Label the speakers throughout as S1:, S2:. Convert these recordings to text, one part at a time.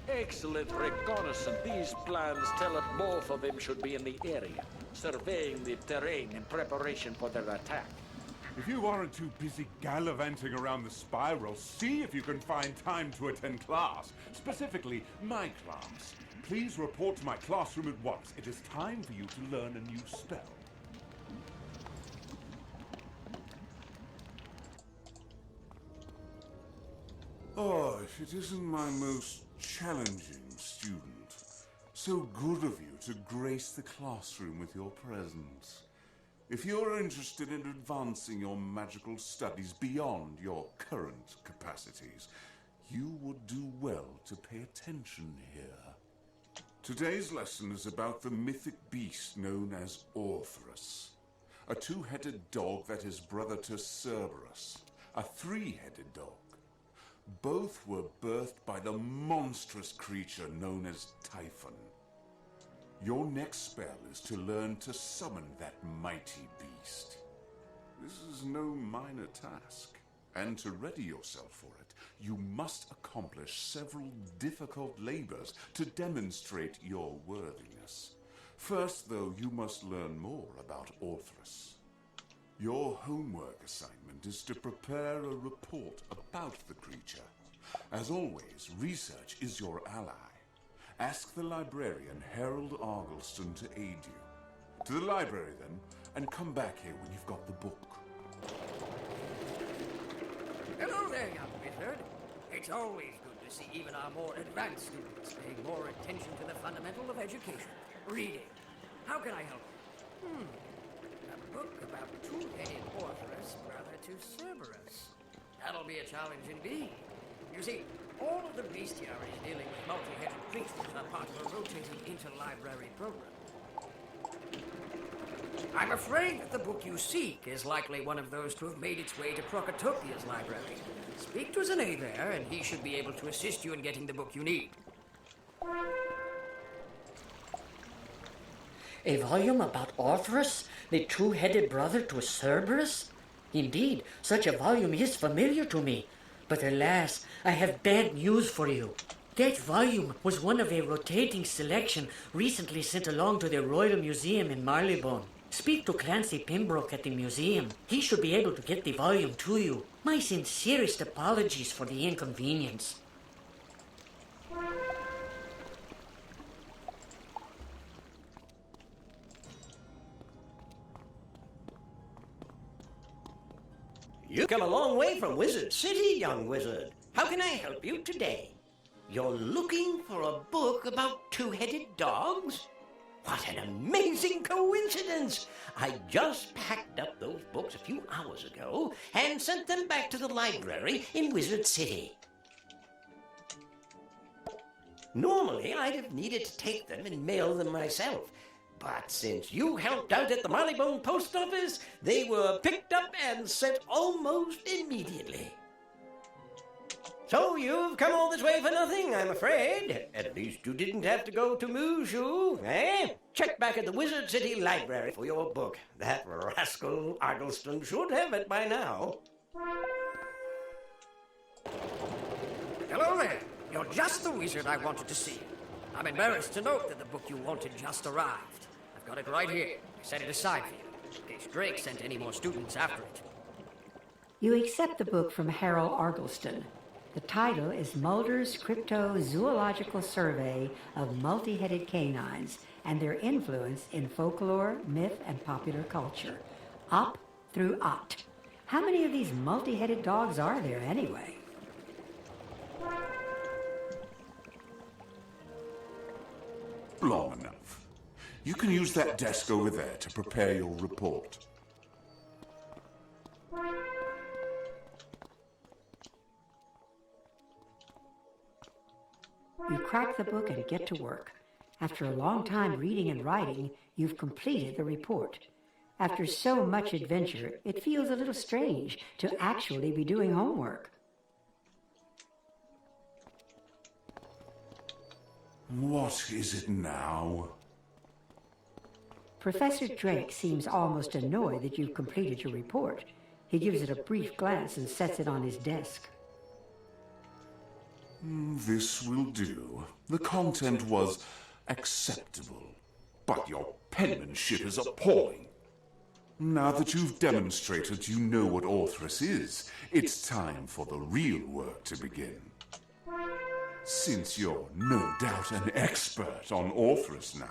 S1: Excellent reconnaissance. These plans tell us both of them should be in the area, surveying the terrain in preparation for their attack.
S2: If you aren't too busy gallivanting around the spiral, see if you can find time to attend class. Specifically, my class. Please report to my classroom at once. It is time for you to learn a new spell. Oh, if it isn't my most challenging student. So good of you to grace the classroom with your presence. If you're interested in advancing your magical studies beyond your current capacities, you would do well to pay attention here. Today's lesson is about the mythic beast known as Orthrus, a two-headed dog that is brother to Cerberus, a three-headed dog. Both were birthed by the monstrous creature known as Typhon. Your next spell is to learn to summon that mighty beast. This is no minor task, and to ready yourself for it, you must accomplish several difficult labors to demonstrate your worthiness. First, though, you must learn more about Orthrus. Your homework assignment is to prepare a report about the creature. As always, research is your ally. Ask the librarian, Harold Argleston, to aid you. To the library, then, and come back here when you've got the book.
S3: Hello there, young wizard. It's always good to see even our more advanced students paying more attention to the fundamental of education. Reading. How can I help you? A book about two-headed Orthrus, brother to Cerberus. That'll be a challenge indeed. You see, all of the bestiaries dealing with multi-headed creatures are part of a rotating interlibrary program. I'm afraid that the book you seek is likely one of those to have made its way to Procatopia's library. Speak to Zane there, and he should be able to assist you in getting the book you need.
S4: A volume about Orthrus, the two-headed brother to Cerberus? Indeed, such a volume is familiar to me. But alas, I have bad news for you. That volume was one of a rotating selection recently sent along to the Royal Museum in Marylebone. Speak to Clancy Pembroke at the museum. He should be able to get the volume to you. My sincerest apologies for the inconvenience.
S5: You've come a long way from Wizard City, young wizard. How can I help you today? You're looking for a book about two-headed dogs? What an amazing coincidence! I just packed up those books a few hours ago and sent them back to the library in Wizard City. Normally, I'd have needed to take them and mail them myself. But since you helped out at the Marylebone post office, they were picked up and sent almost immediately. So you've come all this way for nothing, I'm afraid. At least you didn't have to go to Mushu, eh? Check back at the Wizard City Library for your book. That rascal Argleston should have it by now.
S3: Hello there. You're just the wizard I wanted to see. I'm embarrassed to note that the book you wanted just arrived. I've got it right here. I set it aside for you, in case Drake sent any more students after it.
S6: You accept the book from Harold Argleston. The title is Mulder's Cryptozoological Survey of Multi-Headed Canines and Their Influence in Folklore, Myth, and Popular Culture. Op through Ot. How many of these multi-headed dogs are there anyway?
S2: Long enough. You can use that desk over there to prepare your report.
S6: You crack the book and get to work. After a long time reading and writing, you've completed the report. After so much adventure, it feels a little strange to actually be doing homework.
S2: What is it now?
S6: Professor Drake seems almost annoyed that you've completed your report. He gives it a brief glance and sets it on his desk.
S2: This will do. The content was acceptable, but your penmanship is appalling. Now that you've demonstrated you know what Orthrus is, it's time for the real work to begin. Since you're no doubt an expert on Orthrus now,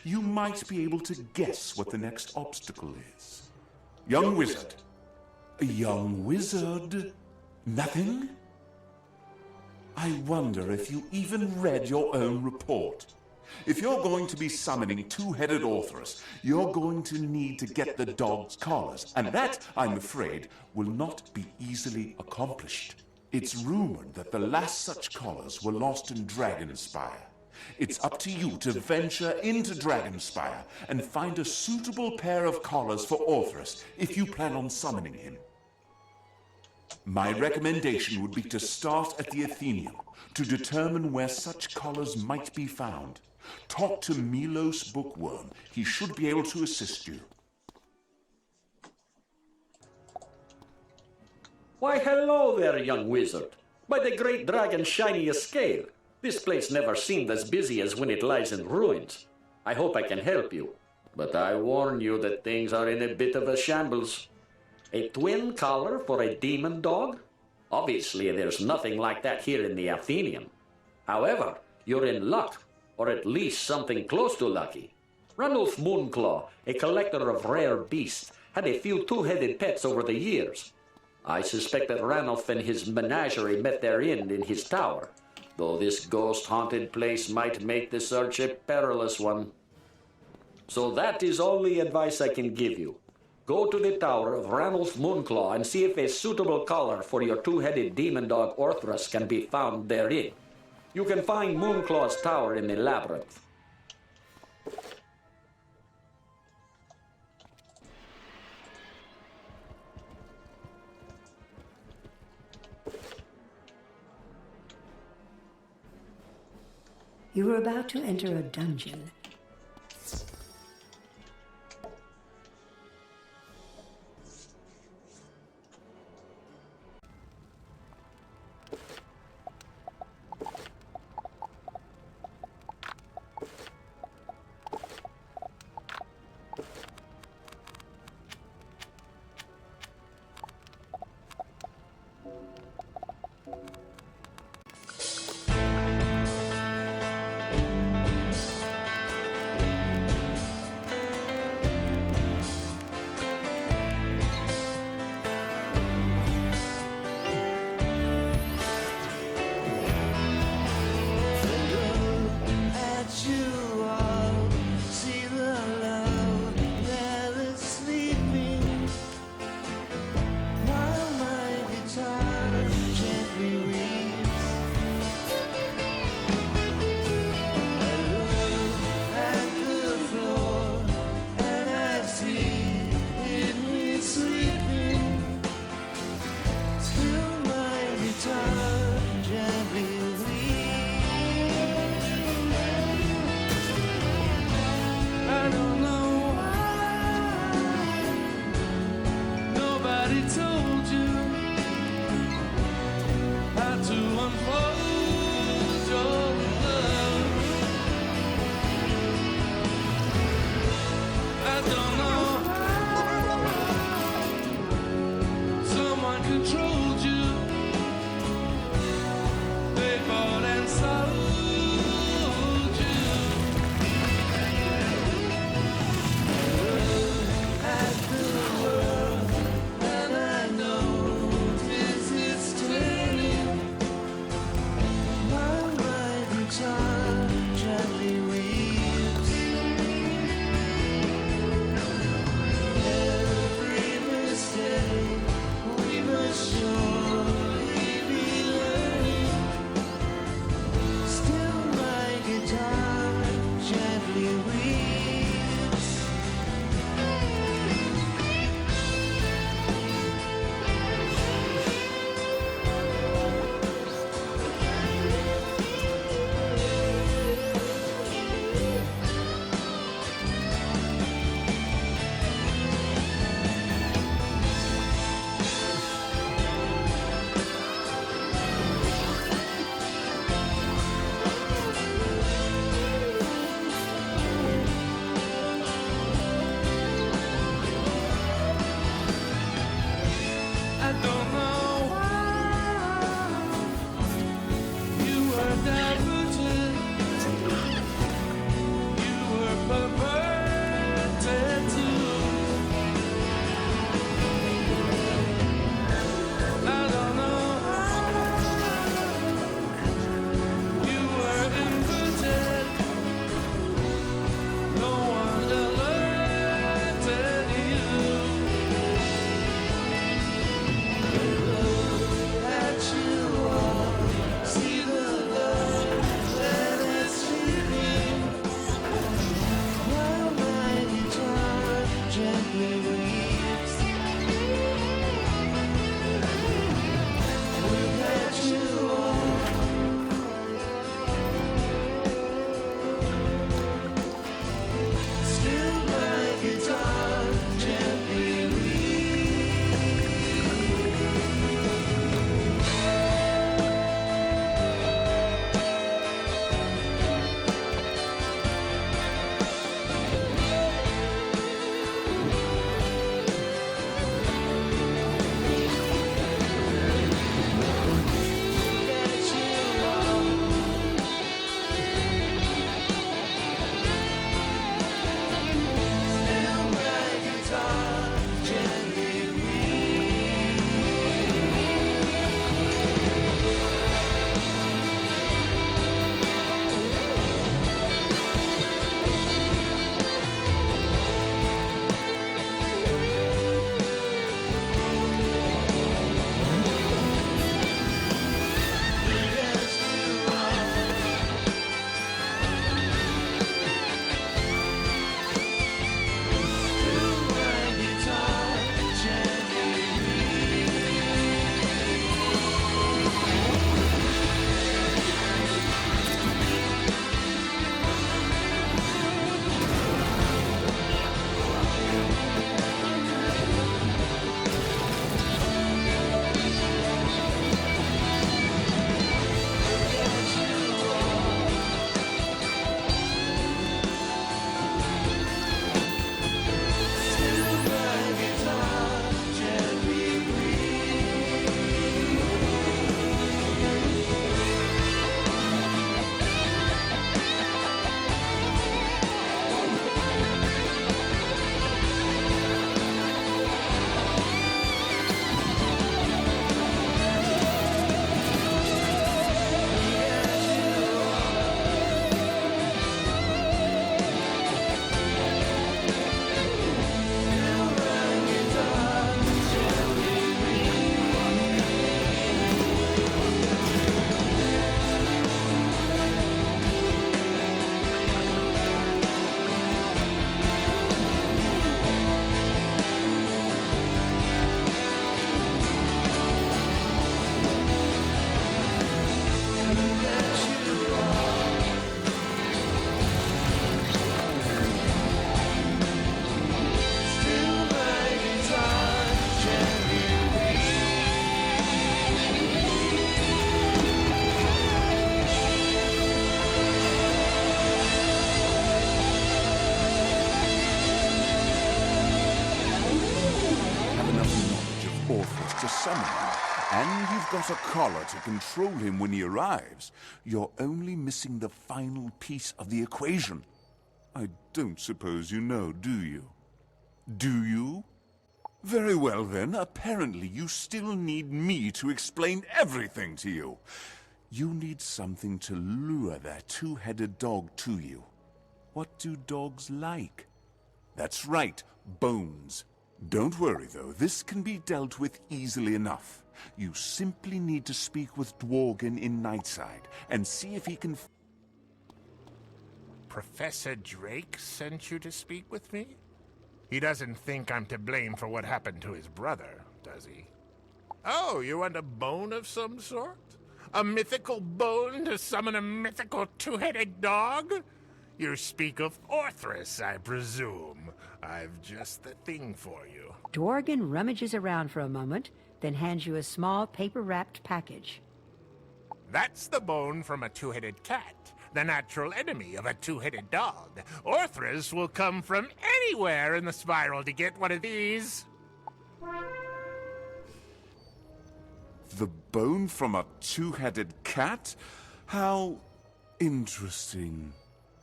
S2: you might be able to guess what the next obstacle is. Young wizard. A young wizard? Nothing? I wonder if you even read your own report. If you're going to be summoning two-headed Orthrus, you're going to need to get the dog's collars, and that, I'm afraid, will not be easily accomplished. It's rumored that the last such collars were lost in Dragonspire. It's up to you to venture into Dragonspire and find a suitable pair of collars for Orthrus if you plan on summoning him. My recommendation would be to start at the Athenaeum to determine where such collars might be found. Talk to Milos Bookworm. He should be able to assist you.
S1: Why, hello there, young wizard. By the great dragon's shiniest scale, this place never seemed as busy as when it lies in ruins. I hope I can help you, but I warn you that things are in a bit of a shambles. A twin collar for a demon dog? Obviously, there's nothing like that here in the Athenaeum. However, you're in luck, or at least something close to lucky. Ranulf Moonclaw, a collector of rare beasts, had a few two-headed pets over the years. I suspect that Ranulf and his menagerie met their end in his tower, though this ghost-haunted place might make the search a perilous one. So that is all the advice I can give you. Go to the tower of Ranulf Moonclaw and see if a suitable collar for your two-headed demon dog Orthrus can be found therein. You can find Moonclaw's tower in the labyrinth.
S6: You were about to enter a dungeon.
S2: summon him, and you've got a collar to control him when he arrives, you're only missing the final piece of the equation. I don't suppose you know, do you? Do you? Very well then, apparently you still need me to explain everything to you. You need something to lure that two-headed dog to you. What do dogs like? That's right, bones. Don't worry though, this can be dealt with easily enough. You simply need to speak with Dworgen in Nightside and see if he can...
S7: Professor Drake sent you to speak with me? He doesn't think I'm to blame for what happened to his brother, does he? Oh, you want a bone of some sort? A mythical bone to summon a mythical two-headed dog? You speak of Orthrus, I presume. I've just the thing for you.
S6: Dworgen rummages around for a moment, then hands you a small paper-wrapped package.
S7: That's the bone from a two-headed cat, the natural enemy of a two-headed dog. Orthrus will come from anywhere in the spiral to get one of these.
S2: The bone from a two-headed cat? How interesting.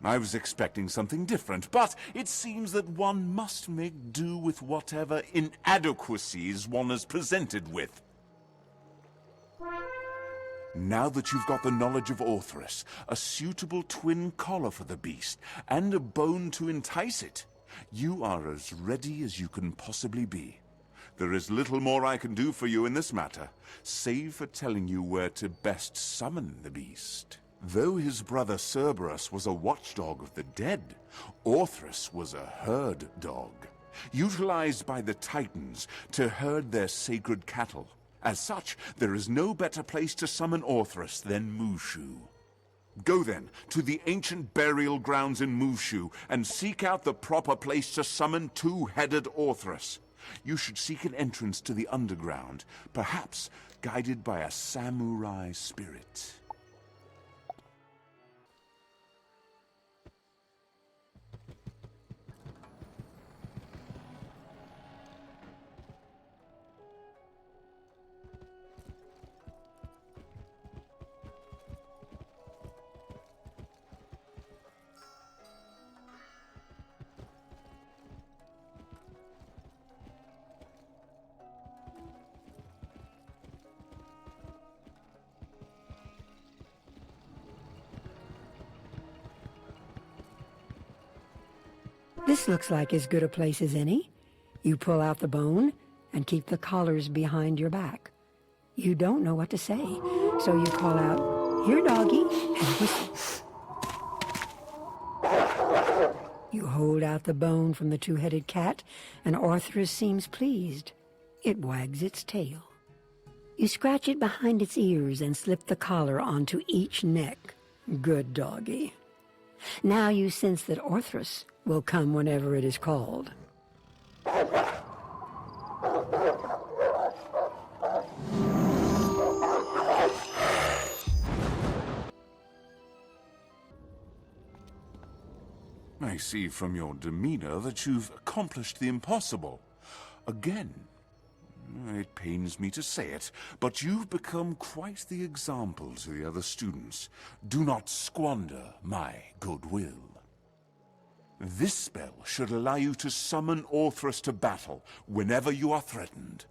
S2: I was expecting something different, but it seems that one must make do with whatever inadequacies one is presented with. Now that you've got the knowledge of Orthrus, a suitable twin collar for the beast, and a bone to entice it, you are as ready as you can possibly be. There is little more I can do for you in this matter, save for telling you where to best summon the beast. Though his brother Cerberus was a watchdog of the dead, Orthrus was a herd dog, utilized by the Titans to herd their sacred cattle. As such, there is no better place to summon Orthrus than Mushu. Go then to the ancient burial grounds in Mushu and seek out the proper place to summon two-headed Orthrus. You should seek an entrance to the underground, perhaps guided by a samurai spirit.
S6: This looks like as good a place as any. You pull out the bone and keep the collars behind your back. You don't know what to say, so you call out, "Here, doggy," and whistle. You hold out the bone from the two-headed cat, and Orthrus seems pleased. It wags its tail. You scratch it behind its ears and slip the collar onto each neck. Good doggy. Now you sense that Orthrus will come whenever it is called.
S2: I see from your demeanor that you've accomplished the impossible. Again, it pains me to say it, but you've become quite the example to the other students. Do not squander my goodwill. This spell should allow you to summon Orthrus to battle whenever you are threatened.